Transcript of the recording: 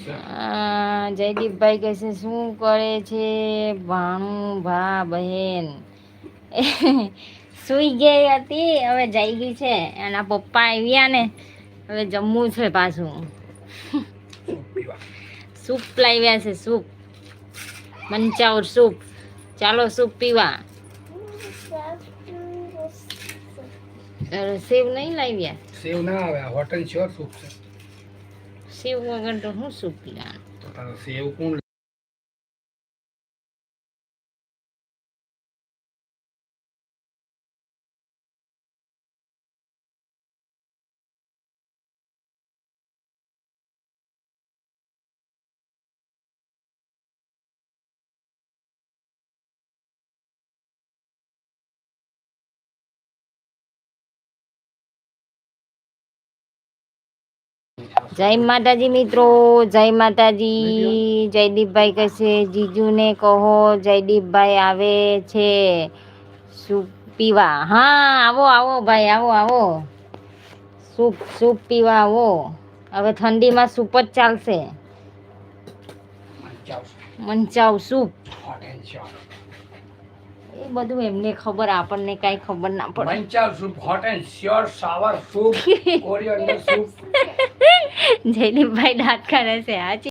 જયદીપભાઈ કહે છે શું કરે છે ભાણું ભા બહેન સુઈ ગઈ હતી હવે જઈ ગઈ છે એના પપ્પા આવ્યા ને હવે જમવું છે પાછું સૂપ લાવ્યા છે સૂપ મંચાઉર સૂપ ચાલો સૂપ પીવા સેવ નહીં લાવ્યા સેવ ના આવે હોટલ શ્યોર સૂપ છે સેવ વગર તો શું સૂપ પીવા તો તારો સેવ કોણ જય માતાજી મિત્રો જય માતાજી જયદીપભાઈ કહેશે જીજુને કહો જયદીપભાઈ આવે છે સૂપ પીવા હા આવો આવો ભાઈ આવો આવો સૂપ સૂપ પીવા આવો હવે ઠંડીમાં સૂપ જ ચાલશે મંચાવ સૂપ એ બધું એમને ખબર આપણને કાંઈ ખબર ના પડે manchow soup hot and sure sour soup coriander soup જયદીપભાઈ દાંત કાઢે છે આ